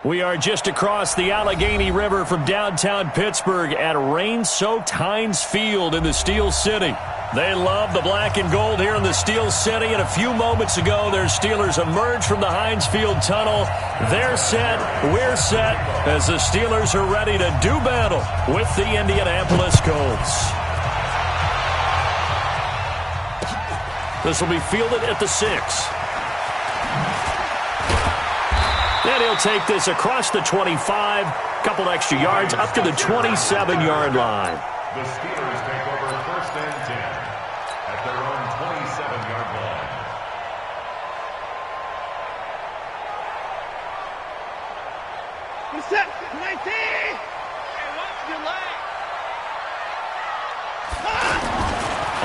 We are just across the Allegheny River from downtown Pittsburgh at rain-soaked Heinz Field in the Steel City. They love the black and gold here in the Steel City, and a few moments ago, their Steelers emerged from the Heinz Field tunnel. They're set, we're set, as the Steelers are ready to do battle with the Indianapolis Colts. This will be fielded at the 6. And he'll take this across the 25, couple extra yards, up to the 27-yard line. The Steelers take over 1st and 10 at their own 27-yard line. Set, 19! Hey, watch your leg!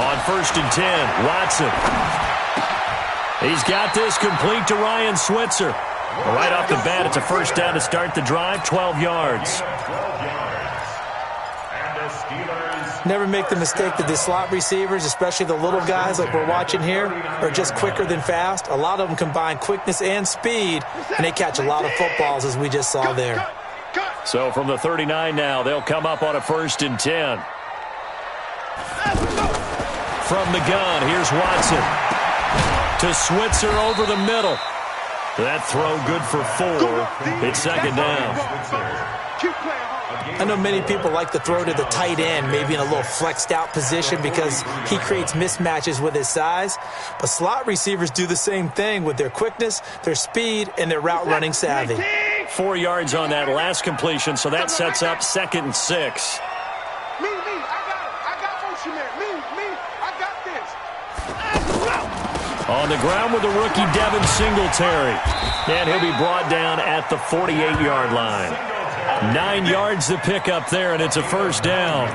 On 1st and 10, Watson. He's got this complete to Ryan Switzer. Right off the bat, it's a first down to start the drive, 12 yards. Never make the mistake that the slot receivers, especially the little guys like we're watching here, are just quicker than fast. A lot of them combine quickness and speed, and they catch a lot of footballs, as we just saw there. So from the 39 now, they'll come up on a 1st and 10. From the gun, here's Watson. To Switzer over the middle. That throw good for 4. It's 2nd down. I know many people like to throw to the tight end, maybe in a little flexed out position because he creates mismatches with his size. But slot receivers do the same thing with their quickness, their speed, and their route running savvy. 4 yards on that last completion, so that sets up 2nd and 6. I got motion there. I got this. On the ground with the rookie Devin Singletary. And he'll be brought down at the 48-yard line. 9 yards to pick up there, and it's a first down.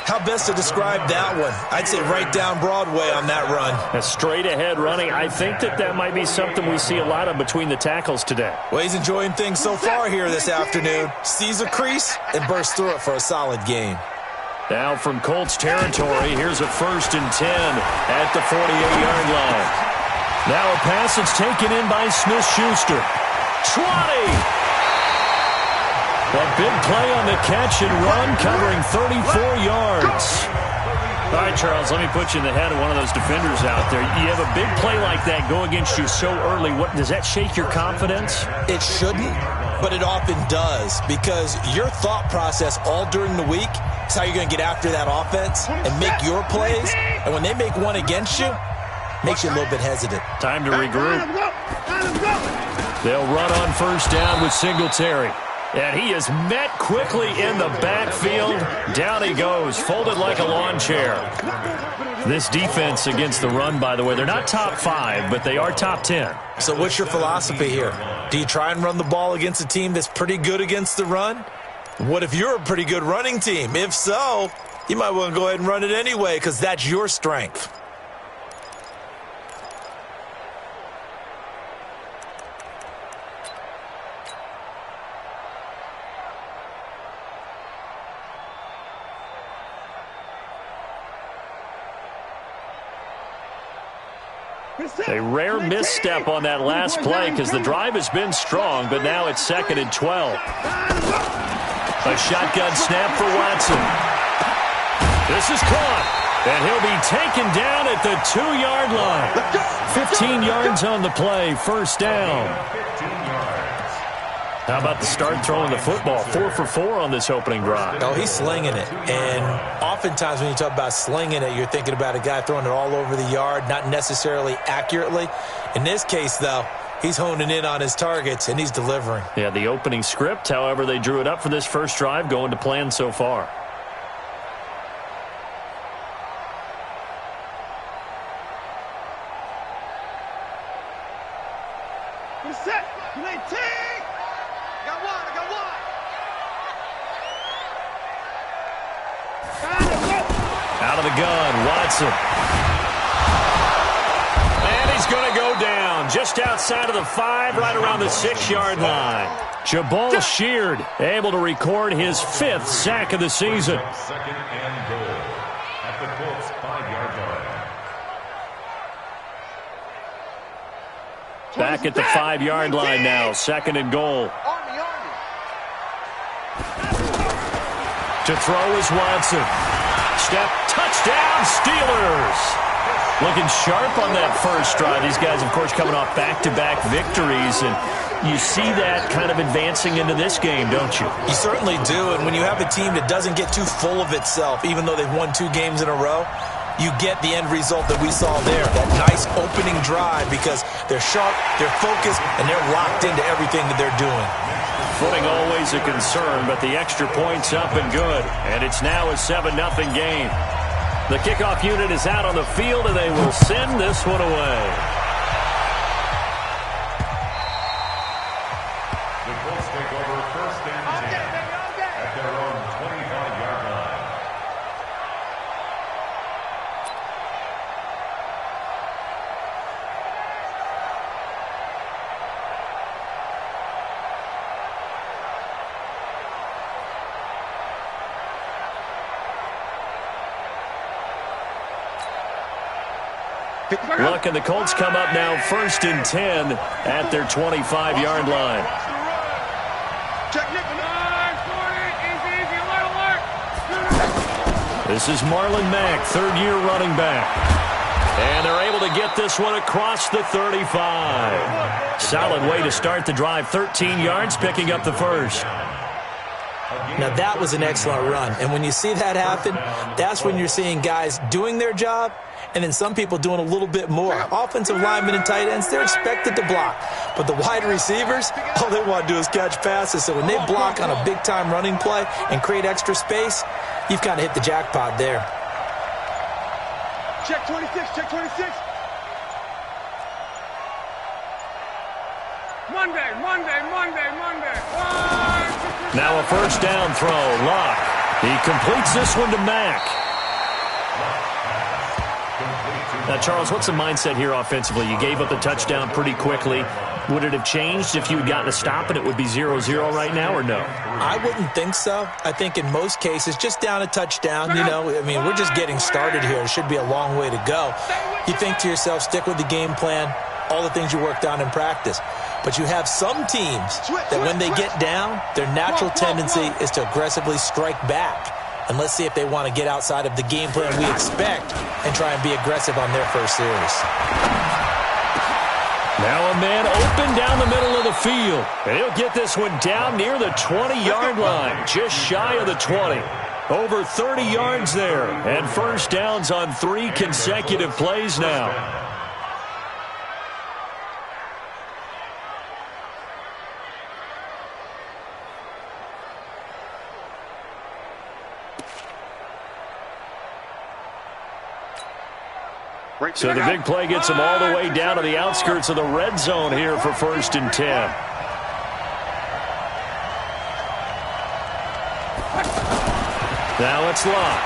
How best to describe that one? I'd say right down Broadway on that run. A straight-ahead running. I think that might be something we see a lot of between the tackles today. Well, he's enjoying things so far here this afternoon. Sees a crease and bursts through it for a solid game. Now from Colts territory, here's a 1st and 10 at the 48-yard line. Now a pass that's taken in by Smith-Schuster. 20! A big play on the catch and run, covering 34 yards. All right, Charles, let me put you in the head of one of those defenders out there. You have a big play like that go against you so early. What does that shake your confidence? It shouldn't, but it often does, because your thought process all during the week is how you're going to get after that offense and make your plays. And when they make one against you, makes you a little bit hesitant. Time to regroup. They'll run on 1st down with Singletary. And he is met quickly in the backfield. Down he goes, folded like a lawn chair. This defense against the run, by the way, they're not top 5, but they are top 10. So what's your philosophy here? Do you try and run the ball against a team that's pretty good against the run? What if you're a pretty good running team? If so, you might want to go ahead and run it anyway because that's your strength. A rare misstep on that last play because the drive has been strong, but now it's 2nd and 12. A shotgun snap for Watson. This is caught, and he'll be taken down at the 2-yard line. 15 yards on the play, first down. How about the start throwing the football? 4 for 4 on this opening drive. Oh, he's slinging it. And oftentimes when you talk about slinging it, you're thinking about a guy throwing it all over the yard, not necessarily accurately. In this case, though, he's honing in on his targets, and he's delivering. Yeah, the opening script, however, they drew it up for this first drive, going to plan so far. Set, 19! Out of the gun, Watson. And he's going to go down just outside of the 5, right around the 6-yard line. Jabal Sheard able to record his 5th sack of the season. 2nd and goal at the Colts 5-yard line. Back at the 5-yard line now, 2nd and goal. To throw is Watson. Step, touchdown, Steelers. Looking sharp on that first drive. These guys, of course, coming off back-to-back victories, and you see that kind of advancing into this game, don't you? You certainly do, and when you have a team that doesn't get too full of itself, even though they've won 2 games in a row, you get the end result that we saw there, that nice opening drive, because they're sharp, they're focused, and they're locked into everything that they're doing. Footing always a concern, but the extra point's up and good, and it's now a 7-0 game. The kickoff unit is out on the field, and they will send this one away. The Colts take over first and 10 at their own 25-yard line. Look, and the Colts come up now first and 10 at their 25-yard line. This is Marlon Mack, third-year running back. And they're able to get this one across the 35. Solid way to start the drive, 13 yards, picking up the first. Now, that was an excellent run. And when you see that happen, that's when you're seeing guys doing their job and then some people doing a little bit more. Offensive linemen and tight ends, they're expected to block. But the wide receivers, all they want to do is catch passes. So when they block on a big-time running play and create extra space, you've kind of hit the jackpot there. Check 26, check 26. Monday. Now a first down throw. Locke. He completes this one to Mack. Now, Charles, what's the mindset here offensively? You gave up the touchdown pretty quickly. Would it have changed if you had gotten a stop and it would be 0-0 right now, or no? I wouldn't think so. I think in most cases, just down a touchdown, we're just getting started here. It should be a long way to go. You think to yourself, stick with the game plan, all the things you worked on in practice. But you have some teams that when they get down, their natural tendency is to aggressively strike back. And let's see if they want to get outside of the game plan we expect and try and be aggressive on their first series. Now a man open down the middle of the field. And he'll get this one down near the 20-yard line, just shy of the 20. Over 30 yards there. And first downs on 3 consecutive plays now. So the big play gets them all the way down to the outskirts of the red zone here for first and 10. Now it's Locke.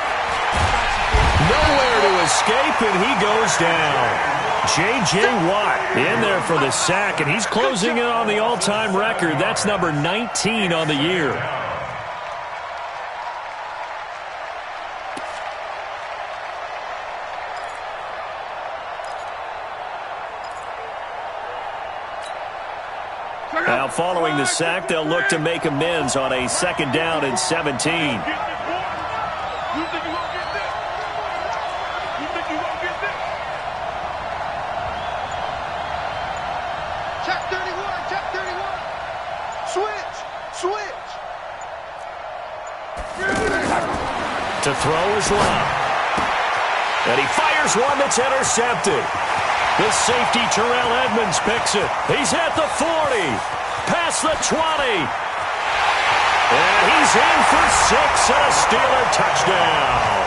Nowhere to escape, and he goes down. J.J. Watt in there for the sack, and he's closing in on the all-time record. That's number 19 on the year. Now, following the sack, they'll look to make amends on a second down and 17. Check 31. Switch. To throw is Locke. And he fires one that's intercepted. The safety, Terrell Edmonds, picks it. He's at the 40. Past the 20. And he's in for 6 and a Steeler touchdown.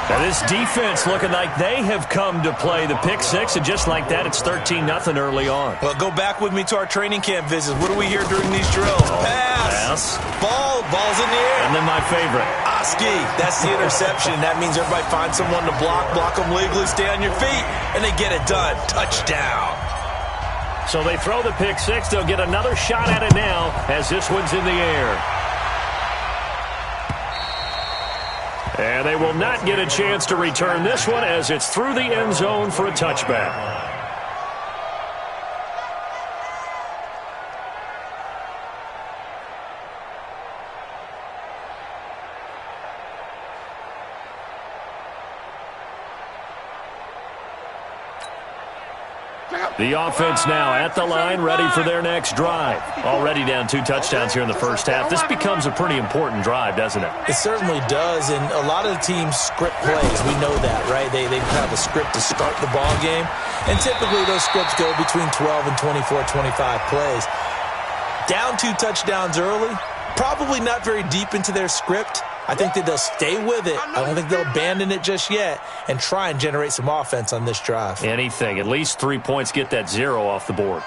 Now this defense looking like they have come to play the pick 6, and just like that, it's 13-0 early on. Well, go back with me to our training camp visits. What do we hear during these drills? Pass. Ball's in the air. And then my favorite. Oski. That's the interception. That means everybody finds someone to block them legally, stay on your feet, and they get it done. Touchdown. So they throw the pick 6. They'll get another shot at it now as this one's in the air. And they will not get a chance to return this one as it's through the end zone for a touchback. The offense now at the line, ready for their next drive. Already down 2 touchdowns here in the first half. This becomes a pretty important drive, doesn't it? It certainly does, and a lot of the teams script plays. We know that, right? They have a script to start the ball game, and typically those scripts go between 12 and 24, 25 plays. Down 2 touchdowns early, probably not very deep into their script. I think that they'll stay with it. I don't think they'll abandon it just yet and try and generate some offense on this drive. Anything. At least 3 points, get that 0 off the board.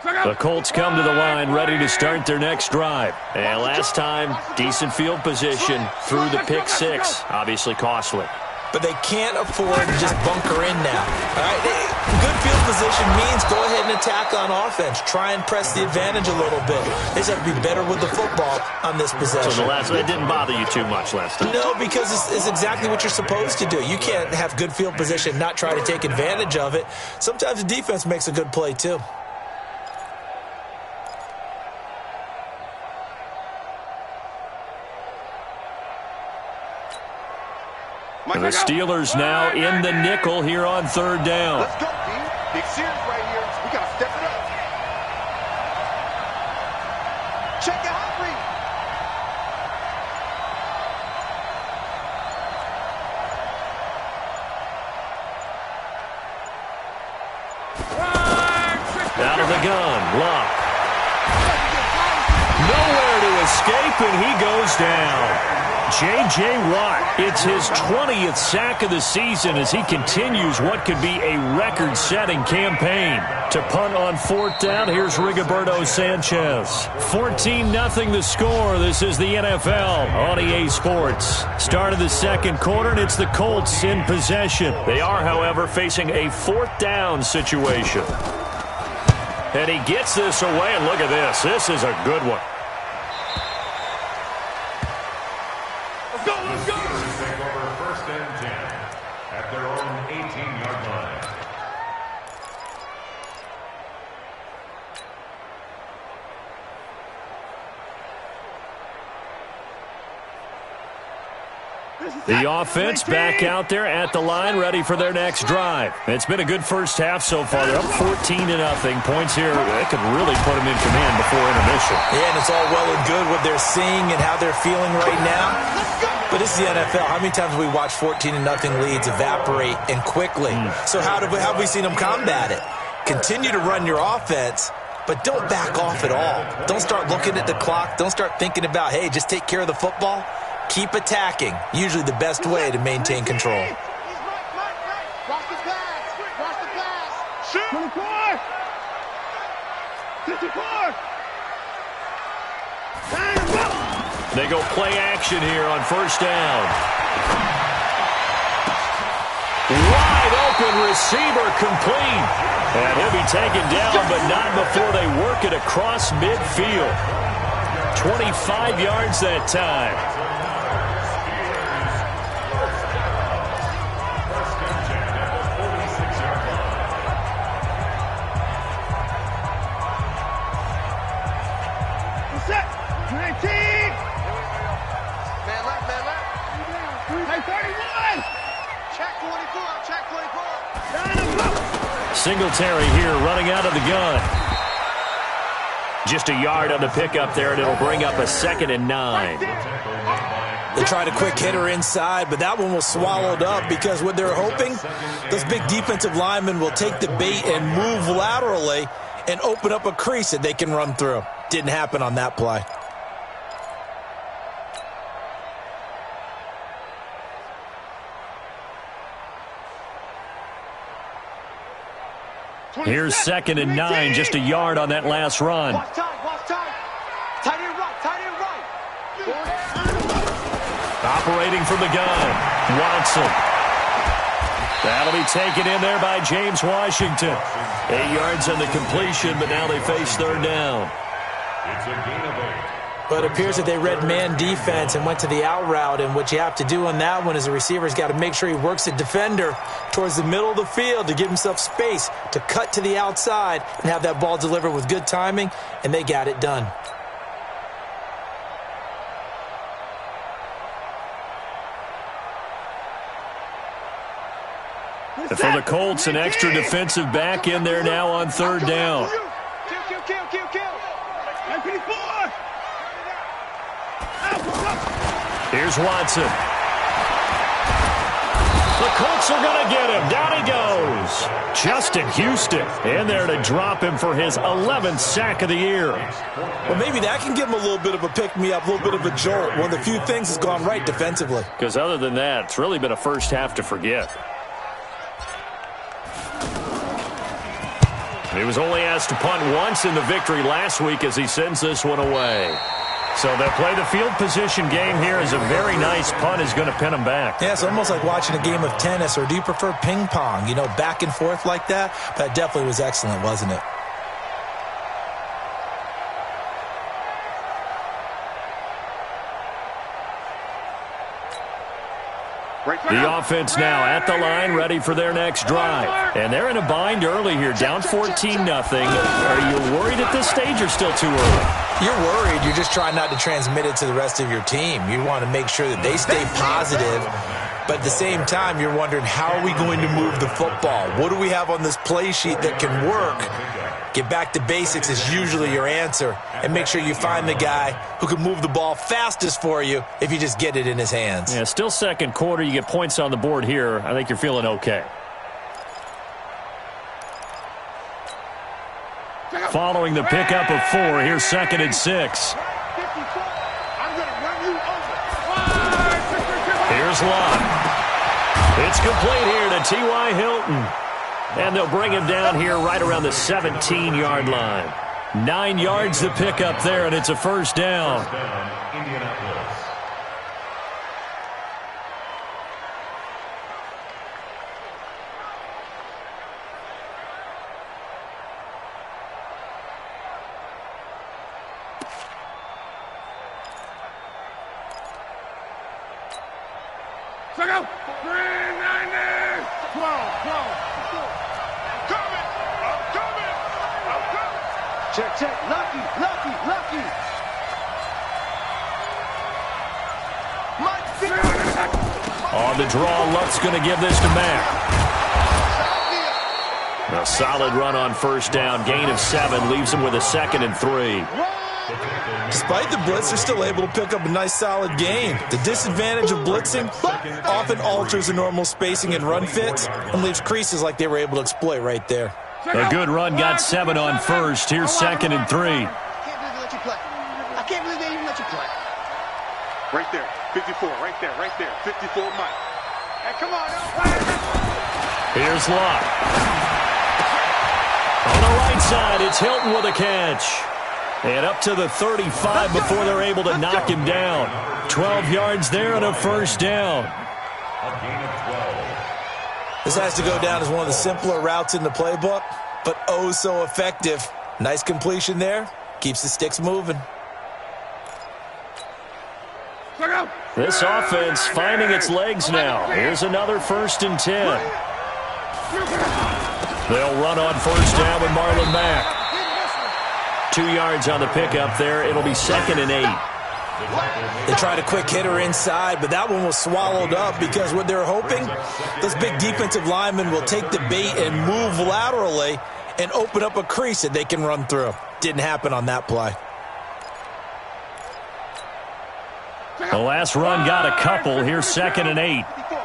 The Colts come to the line, ready to start their next drive. And last time, decent field position through the pick 6. Obviously costly. But they can't afford to just bunker in now. All right? Good field position means go ahead and attack on offense. Try and press the advantage a little bit. They just have to be better with the football on this possession. So it didn't bother you too much last time? No, because it's exactly what you're supposed to do. You can't have good field position, not try to take advantage of it. Sometimes the defense makes a good play, too. The Steelers now in the nickel here on 3rd down. Let's go, D. Big series right here. We got to step it up. Check it out, Reed. Out of the gun, Luck. Nowhere to escape, and he goes down. J.J. Watt, it's his 20th sack of the season as he continues what could be a record-setting campaign. To punt on 4th down, here's Rigoberto Sanchez. 14-0 the score. This is the NFL on EA Sports. Start of the second quarter, and it's the Colts in possession. They are, however, facing a 4th down situation. And he gets this away, and look at this. This is a good one. The offense back out there at the line, ready for their next drive. It's been a good first half so far. They're up 14-0. Points here, they could really put them in command before intermission. Yeah, and it's all well and good what they're seeing and how they're feeling right now. But this is the NFL. How many times have we watched 14-0 leads evaporate and quickly? So how have we seen them combat it? Continue to run your offense, but don't back off at all. Don't start looking at the clock. Don't start thinking about, hey, just take care of the football. Keep attacking. Usually the best way to maintain control. He's right. Watch the pass. Shoot. 24. 54. They go play action here on 1st down. Wide open receiver complete. And he'll be taken down, but not before they work it across midfield. 25 yards that time. Singletary here running out of the gun. Just a yard on the pickup there, and it'll bring up a 2nd and 9. They tried a quick hitter inside, but that one was swallowed up because what they're hoping, those big defensive linemen will take the bait and move laterally and open up a crease that they can run through. Didn't happen on that play. Here's 2nd and 9, just a yard on that last run. Watch time. Tight end right. Operating from the gun, Watson. That'll be taken in there by James Washington. 8 yards on the completion, but now they face 3rd down. It's a gain of 8. But it appears that they read man defense and went to the out route, and what you have to do on that one is the receiver's got to make sure he works the defender towards the middle of the field to give himself space to cut to the outside and have that ball delivered with good timing, and they got it done. And for the Colts, an extra defensive back in there now on third down. Here's Watson. The Colts are going to get him. Down he goes. Justin Houston in there to drop him for his 11th sack of the year. Well, maybe that can give him a little bit of a pick-me-up, a little bit of a jolt. One of the few things that's gone right defensively. Because other than that, it's really been a first half to forget. He was only asked to punt once in the victory last week as he sends this one away. So they'll play the field position game here as a very nice punt is going to pin them back. Yeah, it's almost like watching a game of tennis, or do you prefer ping pong? You know, back and forth like that? That definitely was excellent, wasn't it? The offense now at the line, ready for their next drive. And they're in a bind early here, down 14-0. Are you worried at this stage or still too early? You're worried. You're just trying not to transmit it to the rest of your team. You want to make sure that they stay positive. But at the same time, you're wondering, how are we going to move the football? What do we have on this play sheet that can work? Get back to basics is usually your answer. And make sure you find the guy who can move the ball fastest for you if you just get it in his hands. Yeah, still second quarter. You get points on the board here. I think you're feeling okay. Following the pickup of 4, here's 2nd and 6. Here's Lott. It's complete here to T.Y. Hilton. And they'll bring him down here right around the 17-yard line. 9 yards to pick up there, and it's a first down. Check, check. Lucky. On the draw, Luck's going to give this to Mack. A solid run on first down. Gain of 7 leaves him with a 2nd and 3. Despite the blitz, they're still able to pick up a nice, solid gain. The disadvantage of blitzing often alters the normal spacing and run fits and leaves creases like they were able to exploit right there. A good run, got 7 on first. Here's 2nd and 3. I can't believe they even let you play. Right there, 54, right there, 54 Mike. Hey, come on. Here's Lott. On the right side, it's Hilton with a catch. And up to the 35 before they're able to knock him down. 12 yards there and a first down. This has to go down as one of the simpler routes in the playbook, but oh so effective. Nice completion there. Keeps the sticks moving. This offense finding its legs now. Here's another 1st and 10. They'll run on first down with Marlon Mack. 2 yards on the pickup there. It'll be 2nd and 8. They tried a quick hitter inside, but that one was swallowed up because what they're hoping, those big defensive linemen will take the bait and move laterally and open up a crease that they can run through. Didn't happen on that play. The last run got a couple. Here's 2nd and 8. Guys,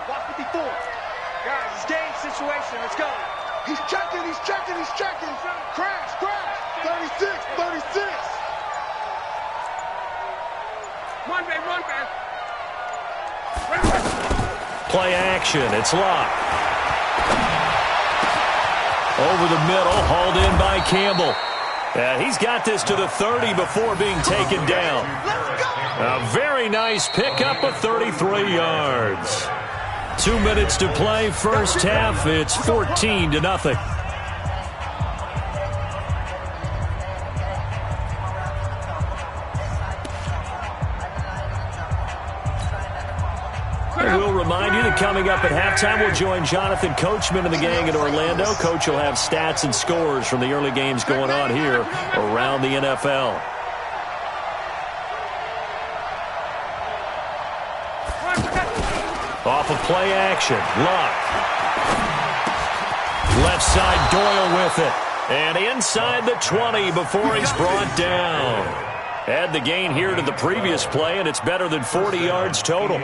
it's game situation. Let's go. He's checking. Crash. 36. Run, man. Play action. It's Lott. Over the middle, hauled in by Campbell. He's got this to the 30 before being taken down. A very nice pickup of 33 yards. 2 minutes to play, first half. It's 14-0. We'll remind you that coming up at halftime, we'll join Jonathan Coachman and the gang in Orlando. Coach will have stats and scores from the early games going on here around the NFL. Off of play action, Lott. Left side, Doyle with it. And inside the 20 before he's brought down. Add the gain here to the previous play, and it's better than 40 yards total.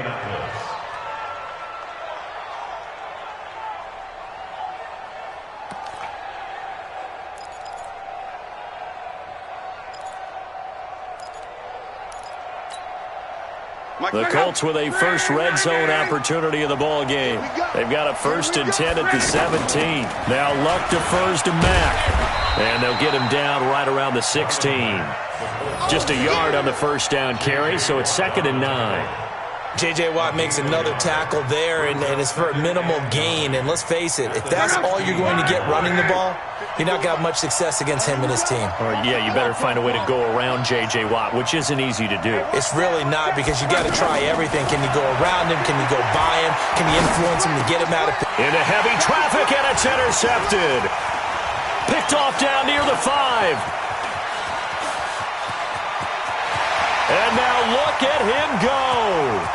The Colts with a first red zone opportunity in the ball game. They've got a 1st and 10 at the 17. Now Luck defers to Mack. And they'll get him down right around the 16. Just a yard on the first down carry, so it's 2nd and 9. J.J. Watt makes another tackle there, and it's for a minimal gain. And let's face it, if that's all you're going to get running the ball, you're not going to have much success against him and his team. Yeah, you better find a way to go around J.J. Watt, which isn't easy to do. It's really not, because you got to try everything. Can you go around him? Can you go by him? Can you influence him to get him out of... Into heavy traffic, and it's intercepted. Picked off down near the 5. And now look at him go.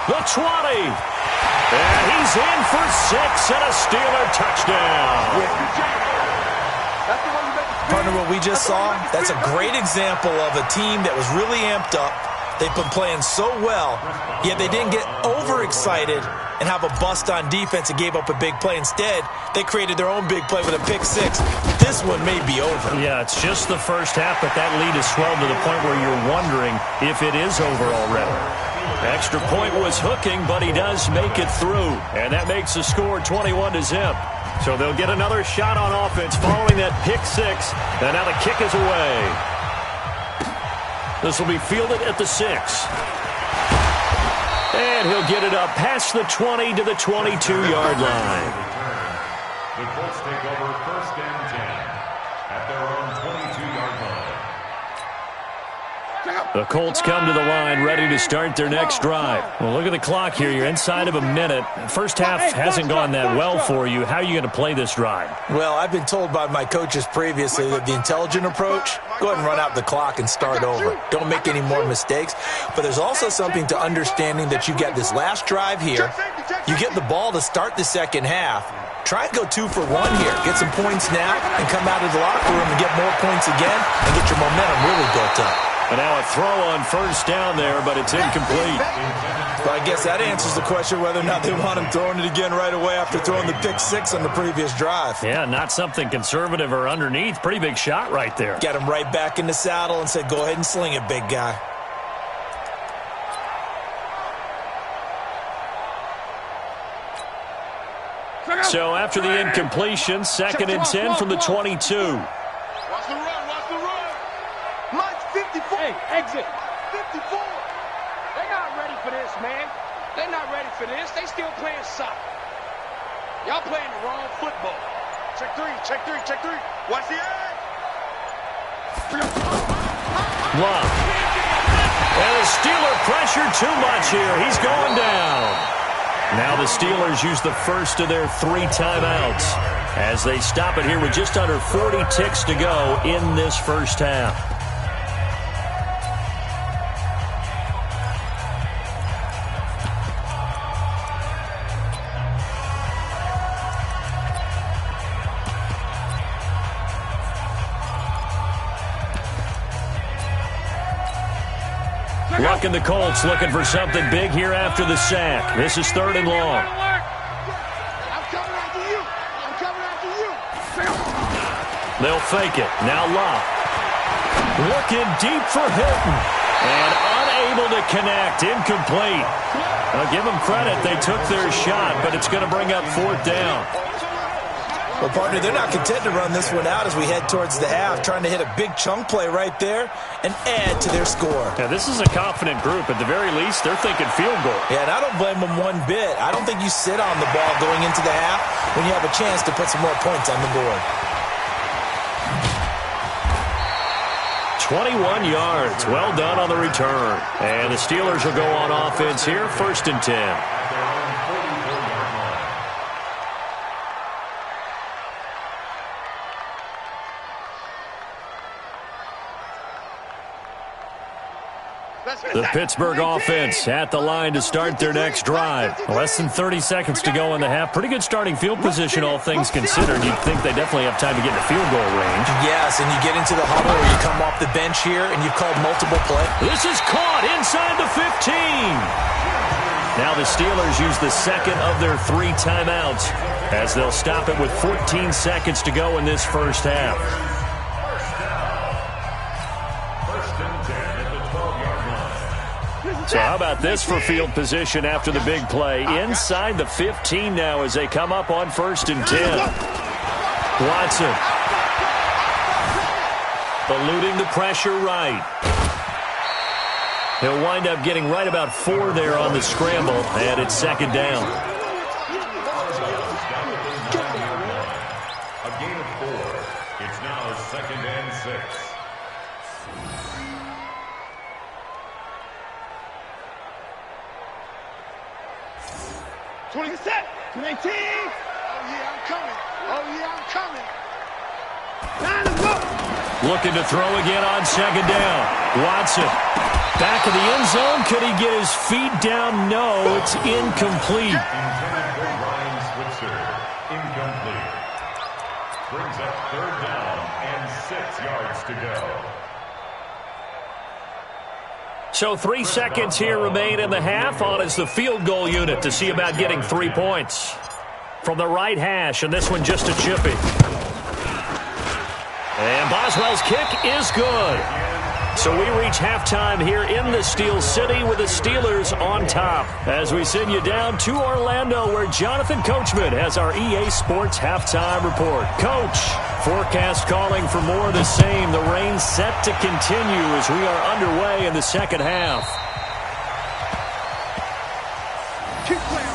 The 20. And he's in for 6 and a Steeler touchdown. Partner, what we just saw, that's a great example of a team that was really amped up. They've been playing so well, yet they didn't get overexcited and have a bust on defense and gave up a big play. Instead, they created their own big play with a pick 6. This one may be over. Yeah, it's just the first half, but that lead has swelled to the point where you're wondering if it is over already. Extra point was hooking, but he does make it through. And that makes the score 21-0. So they'll get another shot on offense following that pick 6. And now the kick is away. This will be fielded at the 6. And he'll get it up past the 20 to the 22-yard line. The Colts take over 1st and 10 at their own 22-yard line. The Colts come to the line ready to start their next drive. Well, look at the clock here. You're inside of a minute. First half hasn't gone that well for you. How are you going to play this drive? Well, I've been told by my coaches previously that the intelligent approach, go ahead and run out the clock and start over. Don't make any more mistakes. But there's also something to understanding that you get this last drive here. You get the ball to start the second half. Try and go 2 for 1 here. Get some points now and come out of the locker room and get more points again and get your momentum really built up. And now a throw on first down there, but it's incomplete. Well, I guess that answers the question whether or not they want him throwing it again right away after throwing the pick 6 on the previous drive. Yeah, not something conservative or underneath. Pretty big shot right there. Got him right back in the saddle and said, go ahead and sling it, big guy. So after the incompletion, 2nd and 10 from the 22. Watch the run, watch the run. Mike's 54. Hey, exit. 54. They're not ready for this, man. They're not ready for this. They still playing soccer. Y'all playing the wrong football. Check 3, check 3, check 3. Watch the edge. Love. And the Steeler pressure too much here. He's going down. Now the Steelers use the first of their 3 timeouts as they stop it here with just under 40 ticks to go in this first half. Luck and the Colts looking for something big here after the sack. This is 3rd and long. I'm coming after you. I'm coming after you. They'll fake it. Now Luck. Looking deep for Hilton. And unable to connect. Incomplete. I'll give them credit. They took their shot, but it's going to bring up 4th down. Well, partner, they're not content to run this one out as we head towards the half, trying to hit a big chunk play right there and add to their score. Yeah, this is a confident group. At the very least, they're thinking field goal. Yeah, and I don't blame them one bit. I don't think you sit on the ball going into the half when you have a chance to put some more points on the board. 21 yards. Well done on the return. And the Steelers will go on offense here, 1st and 10. The Pittsburgh offense at the line to start their next drive. Less than 30 seconds to go in the half. Pretty good starting field position, all things considered. You'd think they definitely have time to get in field goal range. Yes, and you get into the huddle or you come off the bench here and you've called multiple plays. This is caught inside the 15. Now the Steelers use the second of their 3 timeouts as they'll stop it with 14 seconds to go in this first half. So how about this for field position after the big play? Inside the 15 now as they come up on 1st and 10. Watson. Eluding the pressure right. He'll wind up getting right about 4 there on the scramble, and it's 2nd down. A gain of 4. It's now 2nd and 6. Set. 19. Oh, yeah, I'm coming. Oh, yeah, I'm coming. Now let's go. Looking to throw again on 2nd down. Watson. Back of the end zone. Could he get his feet down? No, it's incomplete. Intended for Ryan Switzer. Incomplete. Brings up 3rd down and 6 yards to go. So 3 seconds here remain in the half. On is the field goal unit to see about getting 3 points. From the right hash, and this one just a chippy. And Boswell's kick is good. So we reach halftime here in the Steel City with the Steelers on top. As we send you down to Orlando where Jonathan Coachman has our EA Sports halftime report. Coach, forecast calling for more of the same. The rain set to continue as we are underway in the second half. Keep playing.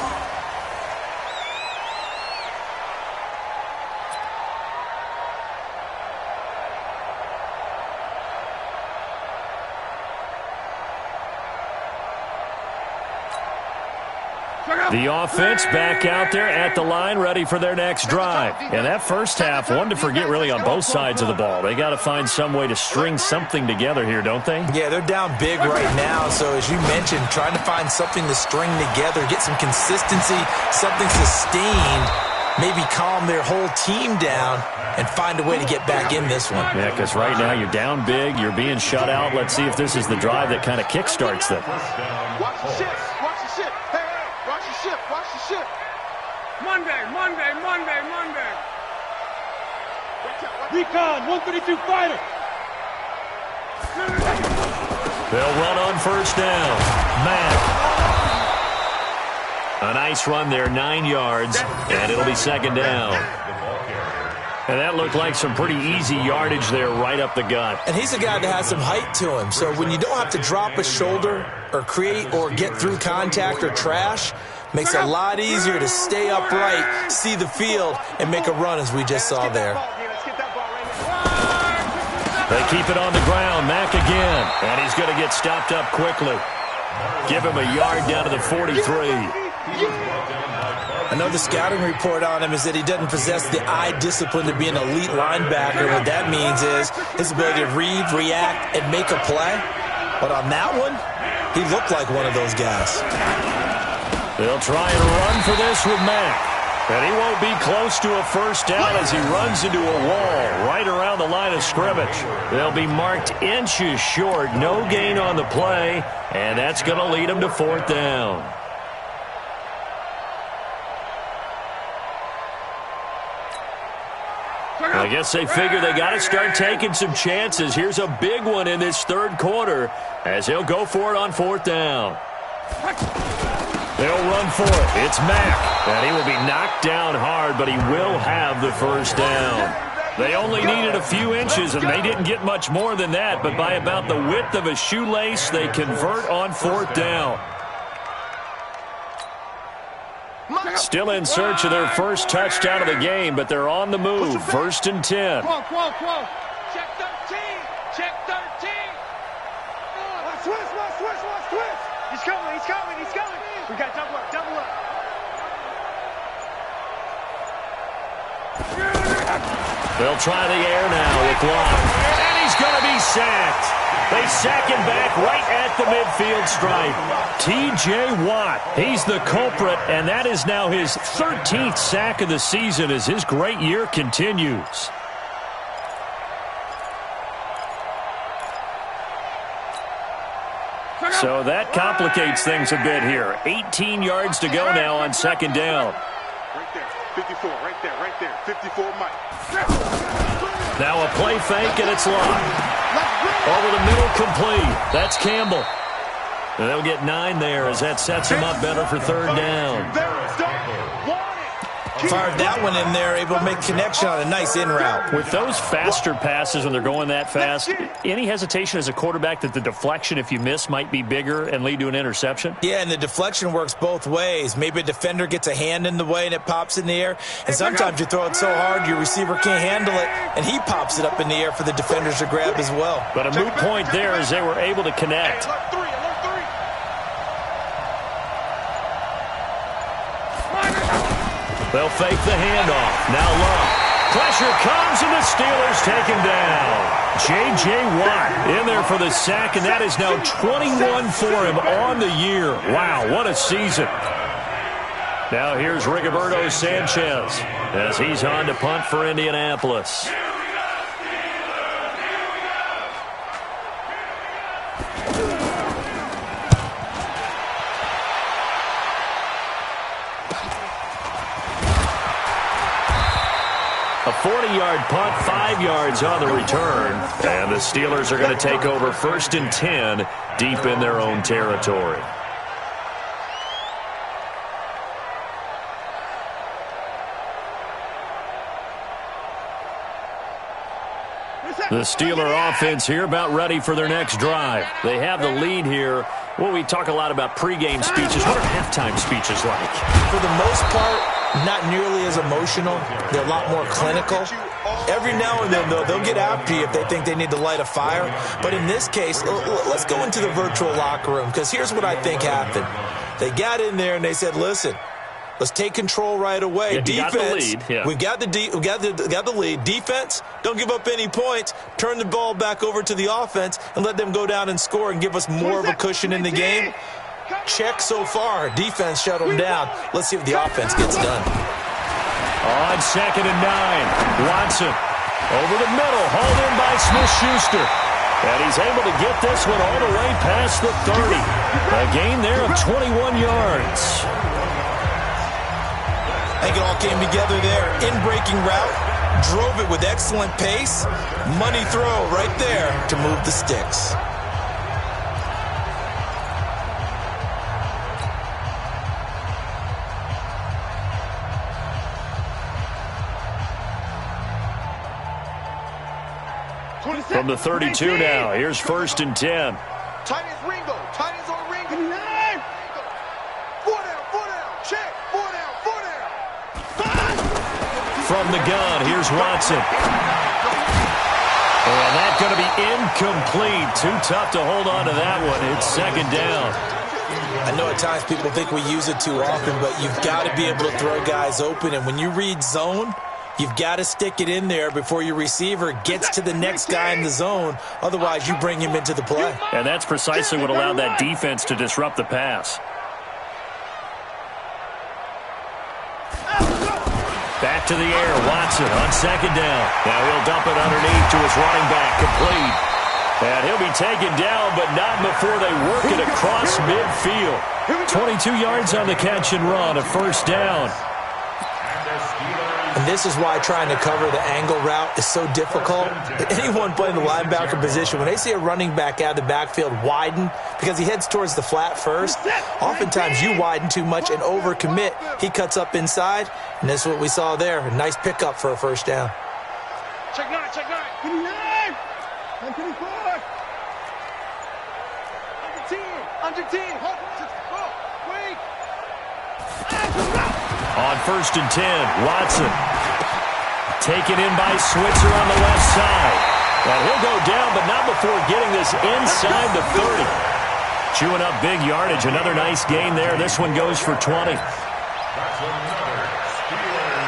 The offense back out there at the line, ready for their next drive. And that first half, one to forget really on both sides of the ball. They got to find some way to string something together here, don't they? Yeah, they're down big right now. So as you mentioned, trying to find something to string together, get some consistency, something sustained, maybe calm their whole team down and find a way to get back in this one. Yeah, because right now you're down big, you're being shut out. Let's see if this is the drive that kind of kickstarts them. Watch the ship. Watch the ship. Hey, hey, watch the ship. Watch the ship. Monday. Recon, 132 fighter. They'll run on 1st down. Mack. A nice run there, 9 yards, and it'll be 2nd down. And that looked like some pretty easy yardage there right up the gut. And he's a guy that has some height to him. So when you don't have to drop a shoulder or create or get through contact or trash, makes it a lot easier to stay upright, see the field, and make a run as we just saw there. They keep it on the ground. Mack again. And he's going to get stopped up quickly. Give him a yard down to the 43. I know the scouting report on him is that he doesn't possess the eye discipline to be an elite linebacker. What that means is his ability to read, react, and make a play. But on that one, he looked like one of those guys. They'll try and run for this with Mack. And he won't be close to a 1st down as he runs into a wall right around the line of scrimmage. They'll be marked inches short. No gain on the play. And that's going to lead him to 4th down. I guess they figure they got to start taking some chances. Here's a big one in this 3rd quarter as he'll go for it on 4th down. They'll run for it. It's Mack. And he will be knocked down hard, but he will have the 1st down. They only needed a few inches, and they didn't get much more than that. But by about the width of a shoelace, they convert on 4th down. Still in search of their first touchdown of the game, but they're on the move. 1st and 10. Check 13. Check 13. Switch. He's coming. We got double up. They'll try the air now with Locke. And he's going to be sacked. They sack him back right at the midfield stripe. T.J. Watt, he's the culprit, and that is now his 13th sack of the season as his great year continues. So that complicates things a bit here. 18 yards to go now on second down. Right there, 54, right there, 54 Mike. Now a play fake, and it's locked. Over the middle, complete. That's Campbell. And they'll get 9 there as that sets him up better for third down. Fired that one in there, able to make connection on a nice in route. With those faster passes when they're going that fast, any hesitation as a quarterback that the deflection, if you miss, might be bigger and lead to an interception? Yeah, and the deflection works both ways. Maybe a defender gets a hand in the way and it pops in the air. And sometimes you throw it so hard your receiver can't handle it, and he pops it up in the air for the defenders to grab as well. But a moot point there as they were able to connect. They'll fake the handoff. Now Love. Pressure comes, and the Steelers take him down. J.J. Watt in there for the sack, and that is now 21 for him on the year. Wow, what a season. Now here's Rigoberto Sanchez as he's on to punt for Indianapolis. A 40-yard punt, 5 yards on the return. And the Steelers are going to take over 1st and 10 deep in their own territory. The Steeler offense here about ready for their next drive. They have the lead here. Well, we talk a lot about pregame speeches. What are halftime speeches like? For the most part, not nearly as emotional. They're a lot more clinical. Every now and then, though, they'll get after you if they think they need to light a fire. But in this case, let's go into the virtual locker room, because here's what I think happened. They got in there and they said, listen, let's take control right away. Yeah, defense, got the lead. Yeah. we got the lead. Defense, don't give up any points. Turn the ball back over to the offense and let them go down and score and give us more of a cushion in the game. Check so far. Defense shut them down. Let's see if the offense gets done. On 2nd and 9, Watson over the middle, hauled in by Smith-Schuster. And he's able to get this one all the way past the 30. A gain there of 21 yards. I think it all came together there. In-breaking route, drove it with excellent pace. Money throw right there to move the sticks. From the 32 now, here's 1st and 10. Tight as Ringo. Tight as on Ringo. 4 down, check. 4 down. From the gun, here's Watson. And that's going to be incomplete. Too tough to hold on to that one. It's 2nd down. I know at times people think we use it too often, but you've got to be able to throw guys open. And when you read zone, you've got to stick it in there before your receiver gets to the next guy in the zone. Otherwise, you bring him into the play. And that's precisely what allowed that defense to disrupt the pass. Back to the air, Watson on 2nd down. Now he'll dump it underneath to his running back, complete. And he'll be taken down, but not before they work it across midfield. 22 yards on the catch and run, a 1st down. And this is why trying to cover the angle route is so difficult. Anyone playing the linebacker position, when they see a running back out of the backfield widen, because he heads towards the flat first, oftentimes you widen too much and overcommit. He cuts up inside, and this is what we saw there. A nice pickup for a 1st down. Check 9, check 9. 924. Under 10. Wait. On 1st and 10, Watson. Taken in by Switzer on the left side. And he'll go down, but not before getting this inside the 30. Chewing up big yardage. Another nice gain there. This one goes for 20.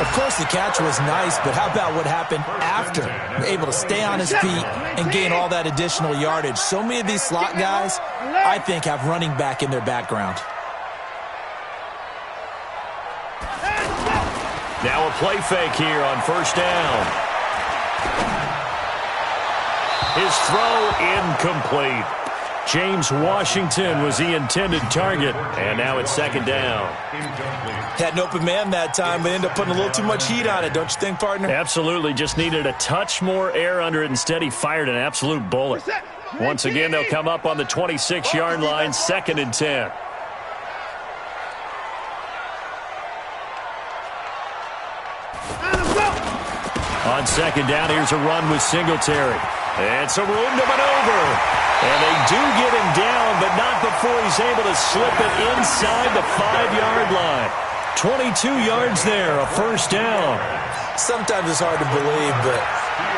Of course, the catch was nice, but how about what happened after? Able to stay on his feet and gain all that additional yardage. So many of these slot guys, I think, have running back in their background. Now a play fake here on first down. His throw incomplete. James Washington was the intended target, and now it's second down. Had an open man that time, but ended up putting a little too much heat on it, don't you think, partner? Absolutely. Just needed a touch more air under it. Instead, he fired an absolute bullet. Once again, they'll come up on the 26-yard line, 2nd and 10. On second down, here's a run with Singletary. And some room to maneuver. And they do get him down, but not before he's able to slip it inside the 5-yard line. 22 yards there, a first down. Sometimes it's hard to believe, but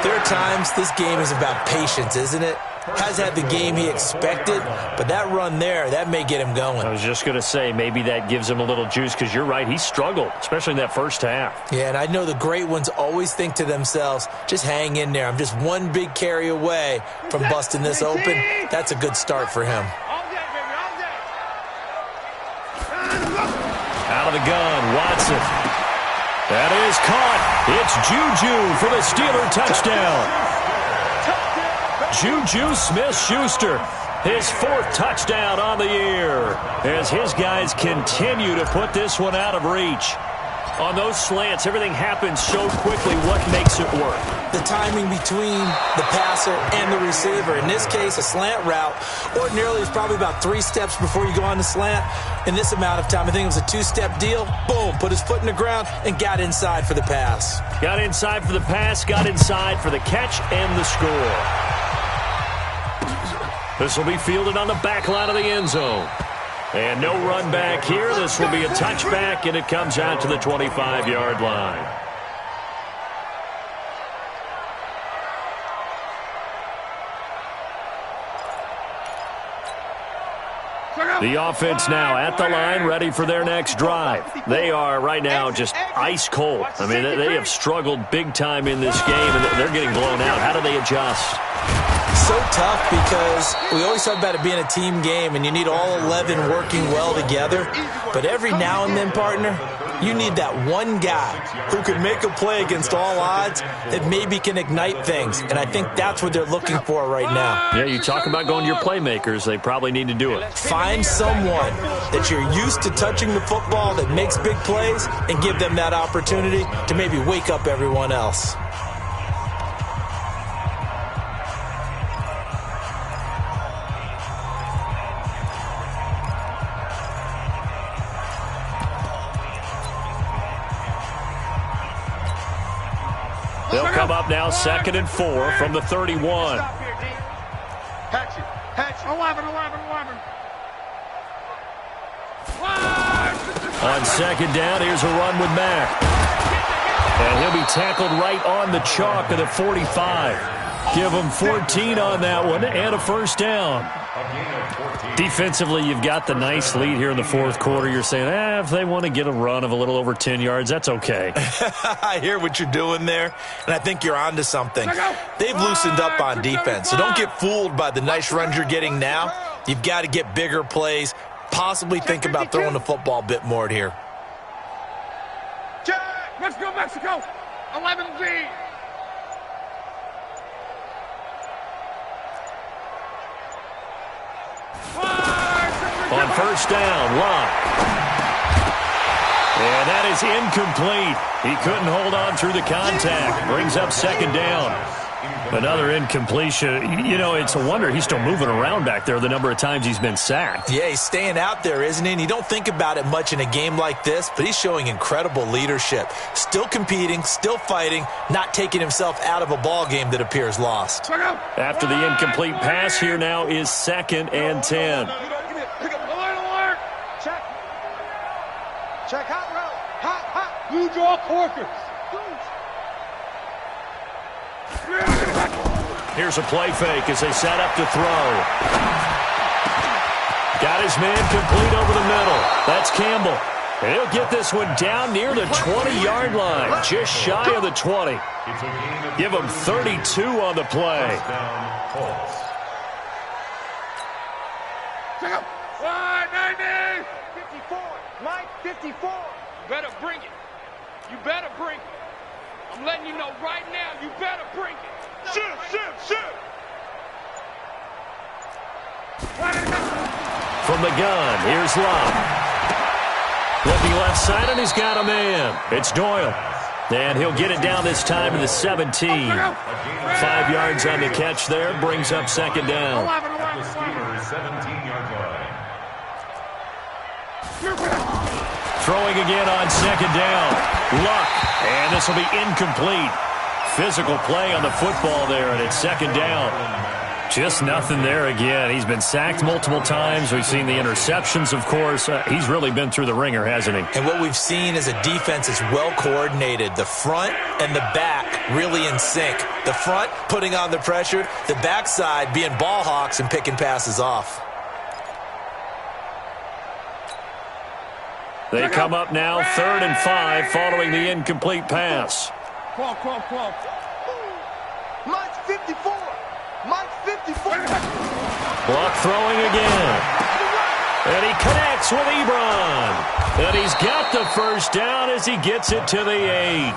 there are times this game is about patience, isn't it? Has had the game he expected, but that run there, that may get him going. I was just going to say, maybe that gives him a little juice, because you're right, he struggled, especially in that first half. Yeah, and I know the great ones always think to themselves, just hang in there. I'm just one big carry away from busting this open. That's a good start for him. Out of the gun, Watson. That is caught. It's Juju for the Steeler touchdown. Juju Smith-Schuster, his 4th touchdown on the year, as his guys continue to put this one out of reach. On those slants, everything happens so quickly. What makes it work? The timing between the passer and the receiver. In this case, a slant route ordinarily is probably about 3 steps before you go on the slant. In this amount of time, I think it was a 2-step deal. Boom, put his foot in the ground and got inside for the pass. Got inside for the pass, got inside for the catch and the score. This will be fielded on the back line of the end zone. And no run back here. This will be a touchback, and it comes out to the 25-yard line. The offense now at the line, ready for their next drive. They are right now just ice cold. I mean, they have struggled big time in this game, and they're getting blown out. How do they adjust? So tough, because we always talk about it being a team game and you need all 11 working well together. But every now and then, partner, you need that one guy who can make a play against all odds that maybe can ignite things. And I think that's what they're looking for right now. Yeah, you talk about going to your playmakers. They probably need to do it. Find someone that you're used to touching the football that makes big plays and give them that opportunity to maybe wake up everyone else. They'll come up now 2nd and 4 from the 31. Hatch it. Hatch it. 11. On second down, here's a run with Mack. And he'll be tackled right on the chalk of the 45. Give him 14 on that one and a first down. Defensively, you've got the nice lead here in the 4th quarter. You're saying, if they want to get a run of a little over 10 yards, that's okay. I hear what you're doing there, and I think you're onto something. They've loosened up on defense, so don't get fooled by the nice runs you're getting now. You've got to get bigger plays, possibly think about throwing the football a bit more here. Let's go, Mexico! 11Z! On first down, Locke. And that is incomplete. He couldn't hold on through the contact. Brings up second down. Another incompletion. You know, it's a wonder he's still moving around back there the number of times he's been sacked. Yeah, he's staying out there, isn't he? And you don't think about it much in a game like this, but he's showing incredible leadership. Still competing, still fighting, not taking himself out of a ball game that appears lost. After the incomplete pass, here now is 2nd and 10. Alert! Check. Check hot route. Hot. Blue draw corkers. Here's a play fake as they set up to throw. Got his man complete over the middle. That's Campbell. And he'll get this one down near the 20-yard line, just shy of the 20. Give him 32 on the play. Check out. 190. 54. Mike, 54. You better bring it. You better bring it. I'm letting you know right now, you better bring it. Shoot. From the gun, here's Love. Looking left side, and he's got a man. It's Doyle. And he'll get it down this time to the 17. 5 yards on the catch there, brings up second down. At the Steelers' 17-yard line. Throwing again on second down. Luck, and this will be incomplete. Physical play on the football there, and it's second down. Just nothing there again. He's been sacked multiple times. We've seen the interceptions, of course. He's really been through the ringer, hasn't he? And what we've seen is a defense that's well coordinated. The front and the back really in sync. The front putting on the pressure. The backside being ball hawks and picking passes off. They come up now 3rd and 5 following the incomplete pass. Call. Mike's 54. Mike's 54. Block throwing again. And he connects with Ebron. And he's got the first down as he gets it to the 8.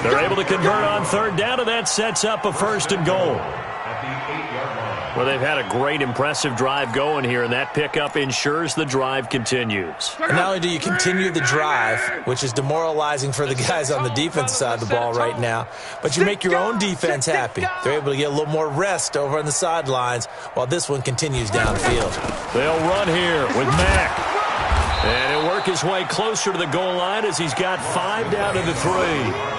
They're able to convert on 3rd down, and that sets up a 1st and goal. At the 8-yard line. Well, they've had a great, impressive drive going here, and that pickup ensures the drive continues. And not only do you continue the drive, which is demoralizing for the guys on the defensive side of the ball right now, but you make your own defense happy. They're able to get a little more rest over on the sidelines while this one continues downfield. They'll run here with Mack. And he'll work his way closer to the goal line as he's got 5 down to the 3.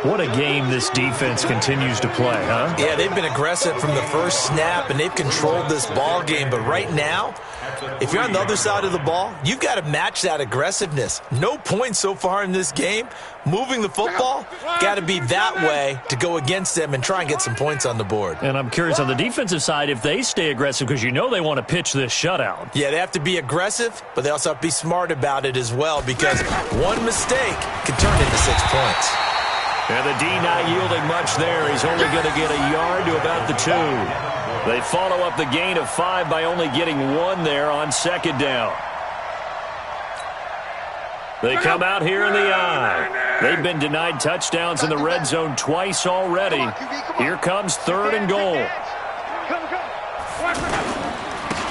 What a game this defense continues to play, huh? Yeah, they've been aggressive from the first snap, and they've controlled this ball game. But right now, if you're on the other side of the ball, you've got to match that aggressiveness. No points so far in this game. Moving the football, got to be that way to go against them and try and get some points on the board. And I'm curious on the defensive side if they stay aggressive, because you know they want to pitch this shutout. Yeah, they have to be aggressive, but they also have to be smart about it as well, because one mistake can turn into 6 points. And the D not yielding much there. He's only going to get a yard to about the 2. They follow up the gain of 5 by only getting 1 there on 2nd down. They come out here in the eye. They've been denied touchdowns in the red zone twice already. Here comes 3rd and goal.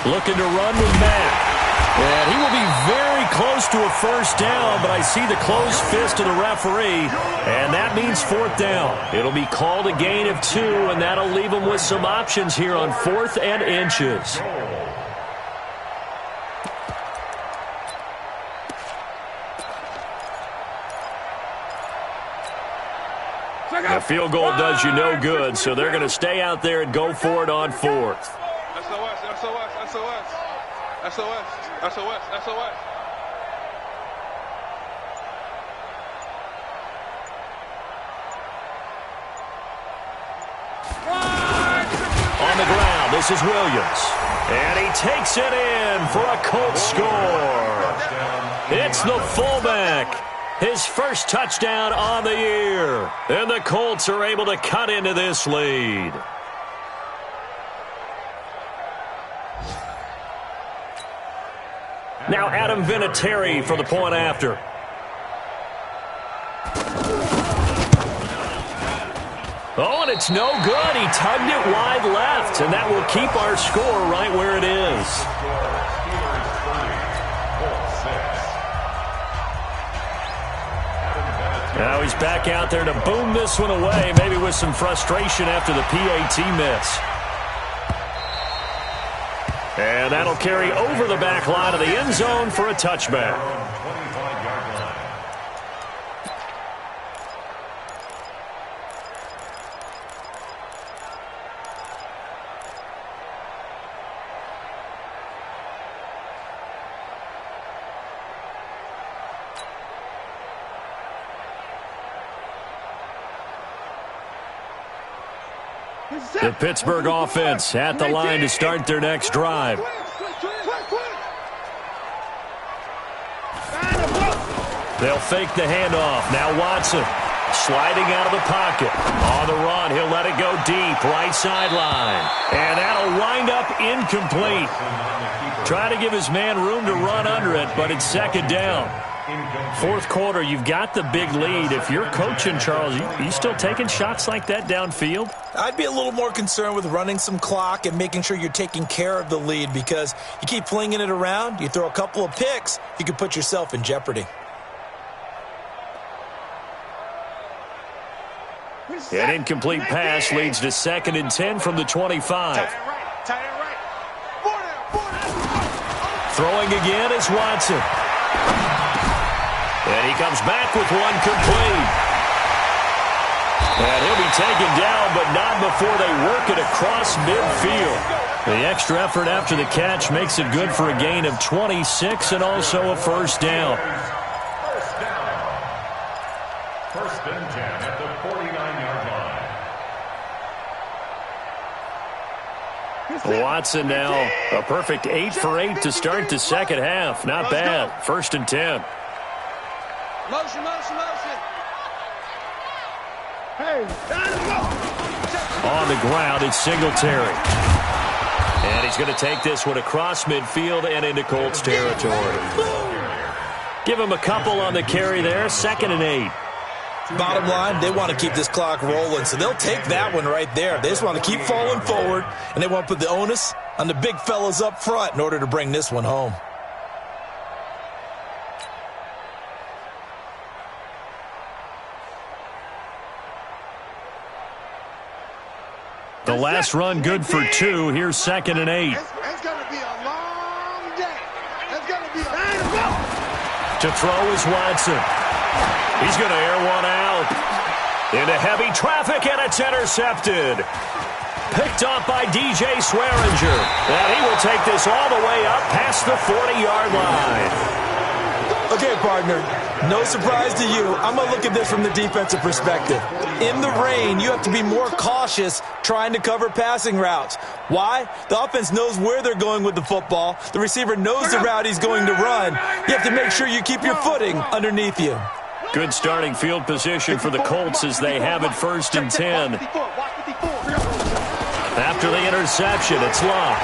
Looking to run with Matt. And he will be very close to a 1st down, but I see the closed fist of the referee, and that means 4th down. It'll be called a gain of 2, and that'll leave them with some options here on 4th and inches. A field goal does you no good, so they're going to stay out there and go for it on 4th. SOS. On the ground, this is Williams. And he takes it in for a Colts score. It's the fullback. His first touchdown on the year. And the Colts are able to cut into this lead. Now Adam Vinatieri for the point after. Oh, and it's no good. He tugged it wide left, and that will keep our score right where it is. Now he's back out there to boom this one away, maybe with some frustration after the PAT miss. And that'll carry over the back line of the end zone for a touchback. The Pittsburgh offense at the line to start their next drive. They'll fake the handoff. Now Watson sliding out of the pocket. On the run, he'll let it go deep, right sideline. And that'll wind up incomplete. Trying to give his man room to run under it, but it's second down. Fourth quarter, you've got the big lead. If you're coaching, Charles, you still taking shots like that downfield? I'd be a little more concerned with running some clock and making sure you're taking care of the lead, because you keep flinging it around, you throw a couple of picks, you could put yourself in jeopardy. An incomplete pass leads to 2nd and 10 from the 25. Throwing again is Watson. And he comes back with one complete. And he'll be taken down, but not before they work it across midfield. The extra effort after the catch makes it good for a gain of 26 and also a first down. First and 10 at the 49-yard line. Watson now a perfect 8 for 8 to start the second half. Not bad. First and 10. Motion, motion, motion. Hey, On the ground, it's Singletary. And he's going to take this one across midfield and into Colts territory. Give him a couple on the carry there. 2nd and 8. Bottom line, they want to keep this clock rolling, so they'll take that one right there. They just want to keep falling forward, and they want to put the onus on the big fellas up front in order to bring this one home. The last run good for 2. Here's 2nd and 8. it's going to be a long day. It's going to be a To throw is Watson. He's going to air one out. Into heavy traffic, and it's intercepted. Picked up by DJ Swearinger. And he will take this all the way up past the 40-yard line. Okay, partner, no surprise to you. I'm going to look at this from the defensive perspective. In the rain, you have to be more cautious trying to cover passing routes. Why? The offense knows where they're going with the football. The receiver knows the route he's going to run. You have to make sure you keep your footing underneath you. Good starting field position for the Colts as they have it 1st and 10. After the interception, it's Locke.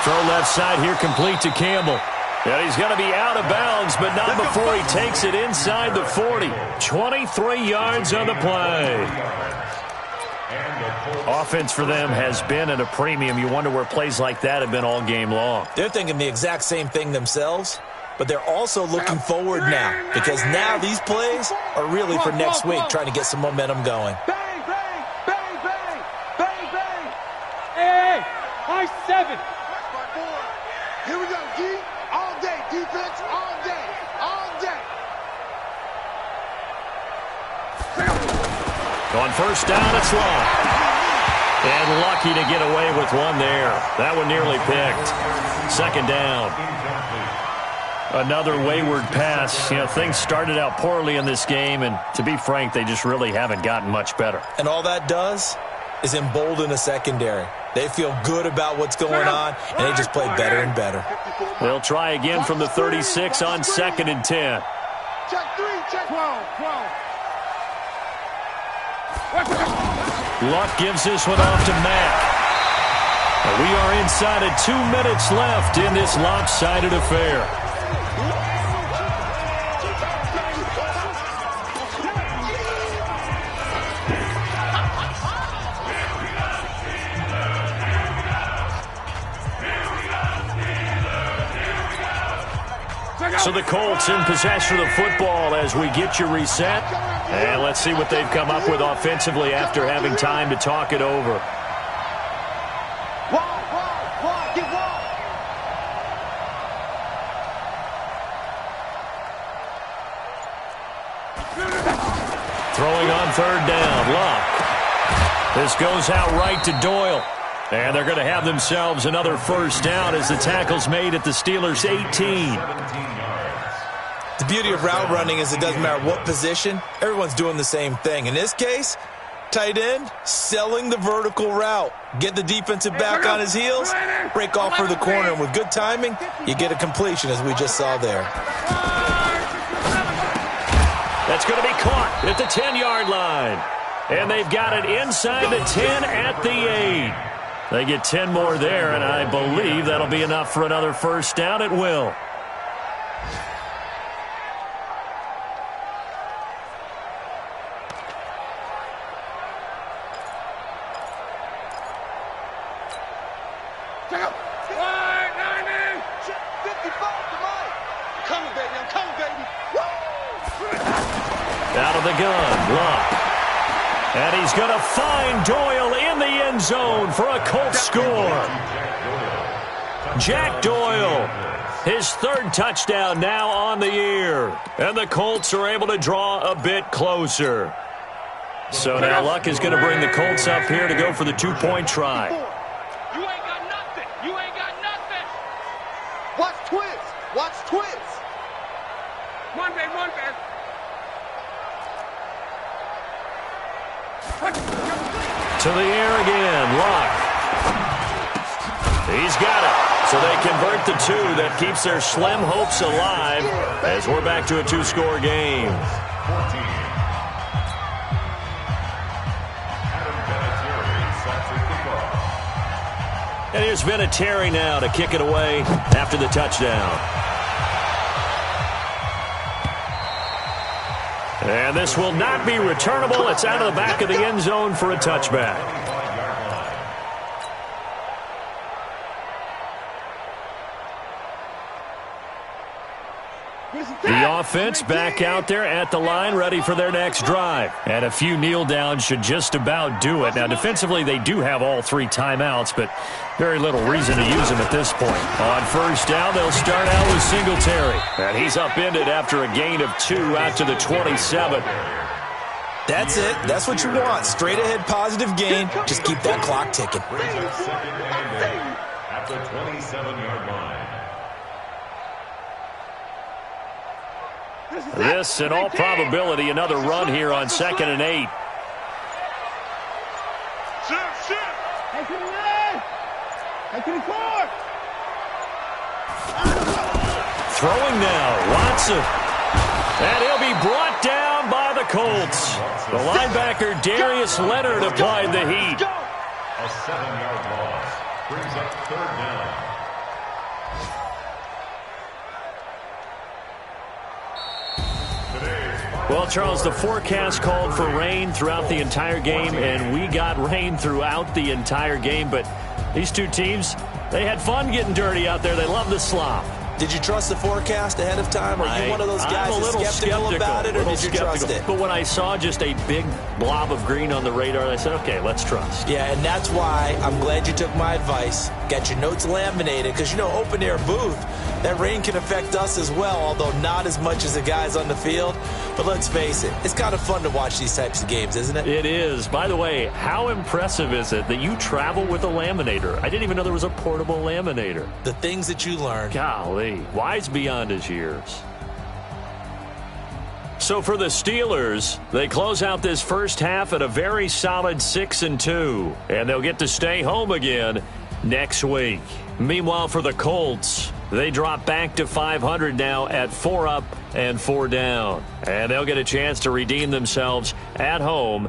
Throw left side here, complete to Campbell. And he's going to be out of bounds, but not before he takes it inside the 40. 23 yards on the play. Offense for them has been at a premium. You wonder where plays like that have been all game long. They're thinking the exact same thing themselves, but they're also looking forward now, because now these plays are really for next week, trying to get some momentum going. Bang, bang, bang, bang, bang, bang. Hey, high 7. Here we go, G. All day, defense, all day, all day. On first down, it's Long. And lucky to get away with one there. That one nearly picked. 2nd down. Another wayward pass. You know, things started out poorly in this game, and to be frank, they just really haven't gotten much better. And all that does is embolden a secondary. They feel good about what's going on, and they just play better and better. They'll try again from the 36 on 2nd and 10. Check 3, check 12. Luck gives this one off to Mack. We are inside of 2 minutes left in this lopsided affair. So the Colts in possession of the football as we get you reset. And let's see what they've come up with offensively after having time to talk it over. Throwing on 3rd down, Luck. This goes out right to Doyle. And they're going to have themselves another first down as the tackle's made at the Steelers' 18. The beauty of route running is it doesn't matter what position, everyone's doing the same thing. In this case, Tight end, selling the vertical route. Get the defensive back on his heels, break off for the corner, and with good timing, you get a completion, as we just saw there. That's going to be caught at the 10-yard line. And they've got it inside the 10 at the 8. They get 10 more there, and I believe that'll be enough for another first down. It will. Out of the gun, Luck. And he's going to find Doyle in the end zone for a Colts score. Jack Doyle, his third touchdown now on the year. And the Colts are able to draw a bit closer. So now Luck is going to bring the Colts up here to go for the two-point try. You ain't got nothing. You ain't got nothing. Watch twins. Watch twins. One day, one day. To the air again, Luck. He's got it. So they convert the two. That keeps their slim hopes alive as we're back to a two-score game. And here's Vinatieri now to kick it away after the touchdown. And this will not be returnable. It's out of the back of the end zone for a touchback. The offense back out there at the line, ready for their next drive. And a few kneel downs should just about do it. Now, defensively, they do have all three timeouts, but very little reason to use them at this point. On first down, they'll start out with Singletary. And he's upended after a gain of 2 out to the 27. That's it. That's what you want. Straight ahead positive gain. Just keep that clock ticking. At the 27-yard line. This, in all probability, another run here on 2nd and 8. Throwing now, Watson. And he'll be brought down by the Colts. The linebacker, Darius Leonard, applied the heat. A 7-yard loss brings up 3rd down. Well, Charles, the forecast called for rain throughout the entire game, and we got rain throughout the entire game. But these two teams, they had fun getting dirty out there. They love the slop. Did you trust the forecast ahead of time? Are you one of those guys that's skeptical about it, or did you trust it? But when I saw just a big blob of green on the radar, I said, okay, let's trust. Yeah, and that's why I'm glad you took my advice. Got your notes laminated, because, you know, open-air booth, that rain can affect us as well, although not as much as the guys on the field. But let's face it, it's kind of fun to watch these types of games, isn't it? It is. By the way, how impressive is it that you travel with a laminator? I didn't even know there was a portable laminator. The things that you learn. Golly. Wise beyond his years. So for the Steelers, they close out this first half at a very solid 6-2, and they'll get to stay home again next week. Meanwhile, for the Colts, they drop back to 500 now at 4 up and 4 down, and they'll get a chance to redeem themselves at home